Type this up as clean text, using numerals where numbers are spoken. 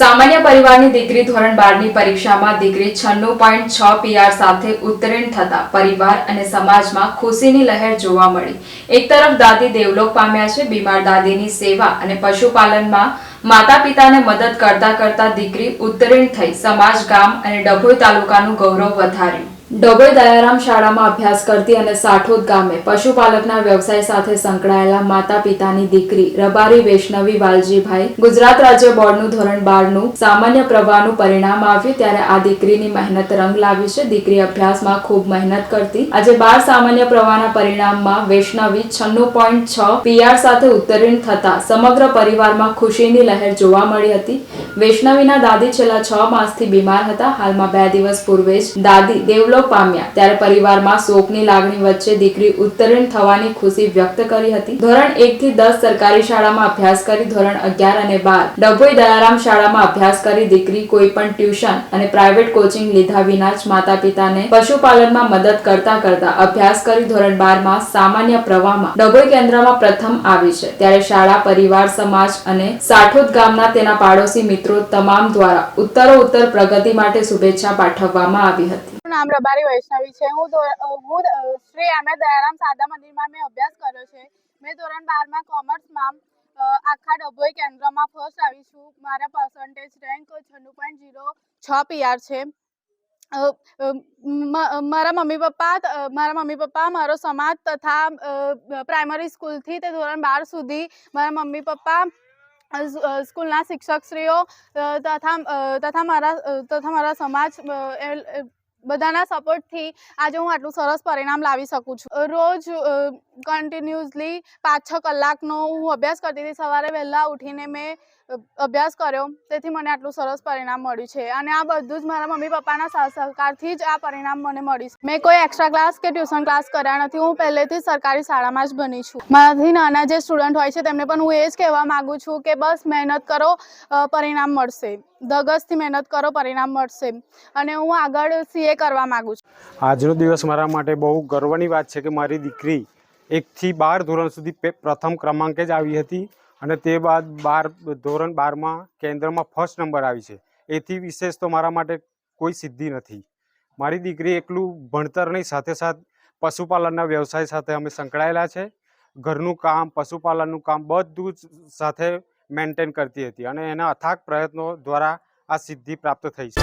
સામાન્ય પરિવારની દીકરી ધોરણ 12ની પરીક્ષામાં દીકરી 96.6 પીઆર સાથે ઉત્તીર્ણ થતા પરિવાર અને સમાજમાં ખુશીની લહેર જોવા મળી। એક તરફ દાદી દેવલોક પામ્યા છે। બીમાર દાદીની સેવા અને પશુપાલનમાં માતા પિતાને મદદ કરતા કરતા દીકરી ઉત્તીર્ણ થઈ સમાજ, ગામ અને ડભોઈ તાલુકાનું ગૌરવ વધાર્યું। ડભોઈ દયારામ શાળામાં અભ્યાસ કરતી અને સાઠોદ ગામે પશુપાલકના વ્યવસાય સાથે સંકળાયેલા માતા પિતાની દીકરી રબારી વૈષ્ણવી વાલજીભાઈ ગુજરાત રાજ્ય બોર્ડનું ધોરણ 12નું સામાન્ય પ્રવાહનું પરિણામ આવ્યું ત્યારે આ દીકરીની મહેનત રંગ લાવી છે। દીકરી અભ્યાસમાં ખૂબ મહેનત કરતી આજે 12 સામાન્ય પ્રવાહના પરિણામમાં વૈષ્ણવી 96.6 પીઆર સાથે ઉત્તીર્ણ થતા સમગ્ર પરિવારમાં ખુશીની લહેર જોવા મળી હતી। વૈષ્ણવીના દાદી છેલ્લા 6 માસથી બીમાર હતા। હાલમાં 2 દિવસ પૂર્વે જ દાદી દેવલોક પામ્યા ત્યારે પરિવારમાં શોકની લાગણી વચ્ચે દીકરી ઉત્તીર્ણ થવાની ખુશી વ્યક્ત કરી હતી। ધોરણ 1 થી 10 સરકારી શાળામાં અભ્યાસ કરી ધોરણ 11 અને 12 ડભોઈ દયારામ શાળામાં અભ્યાસ કરી દીકરી કોઈ પણ ટ્યુશન અને પ્રાઇવેટ કોચિંગ લીધા વિના જ માતા પિતાને પશુપાલનમાં મદદ કરતા કરતા અભ્યાસ કરી ધોરણ 12 માં સામાન્ય પ્રવાહમાં ડભોઈ કેન્દ્રમાં પ્રથમ આવી છે। ત્યારે શાળા, પરિવાર, સમાજ અને સાઠોદ ગામના તેના પાડોશી મિત્રો તમામ દ્વારા ઉત્તરોત્તર પ્રગતિ માટે શુભેચ્છા પાઠવવામાં આવી હતી। નામ રબારી વૈષ્ણવી છે। હું શ્રી એમ.એ. દયારામ શારદા મંદિરમાં મેં અભ્યાસ કર્યો છે। મેં ધોરણ 12માં કોમર્સમાં આખા ડભોઈ કેન્દ્રમાં ફર્સ્ટ આવી છું। મારા પર્સન્ટેજ રેન્ક 96.06 પીઆર છે। મારા મમ્મી પપ્પા મારો સમાજ તથા પ્રાઇમરી સ્કૂલથી તે ધોરણ 12 સુધી મારા મમ્મી પપ્પા સ્કૂલના શિક્ષકશ્રીઓ તથા મારા સમાજ બધાના સપોર્ટથી આજે હું આટલું સરસ પરિણામ લાવી શકું છું। રોજ કન્ટિન્યુઅસલી 5-6 કલાકનો હું અભ્યાસ કરતી હતી। સવારે વહેલા ઉઠીને મેં અભ્યાસ કર્યો તેથી મને આટલું સરસ પરિણામ મળ્યું છે અને આ બધું જ મારા મમ્મી પપ્પાના સહકારથી જ આ પરિણામ મને મળ્યું છે। મેં કોઈ એક્સ્ટ્રા ક્લાસ કે ટ્યુશન ક્લાસ કર્યા નથી। હું પહેલેથી જ સરકારી શાળામાં જ ભણી છું। મારાથી નાના જે સ્ટુડન્ટ હોય છે તેમને પણ હું એ જ કહેવા માગું છું કે બસ મહેનત કરો, પરિણામ મળશે। ધગશથી મહેનત કરો, પરિણામ મળશે અને હું આગળ CA કરવા માંગુ છું। આજનો દિવસ મારા માટે બહુ ગર્વની વાત છે કે મારી દીકરી 1 થી 12 ધોરણ સુધી પ્રથમ ક્રમાંકે જ આવી હતી અને તે બાદ ધોરણ 12માં કેન્દ્રમાં ફર્સ્ટ નંબર આવી છે। એથી વિશેષ તો મારા માટે કોઈ સિદ્ધિ નથી। મારી દીકરી એકલું ભણતર નહીં, સાથે સાથે પશુપાલનના વ્યવસાય સાથે અમે સંકળાયેલા છે। ઘરનું કામ, પશુપાલનનું કામ બધું જ સાથે મેન્ટેન કરતી હતી અને એના અથાગ પ્રયત્નો દ્વારા આ સિદ્ધિ પ્રાપ્ત થઈ છે।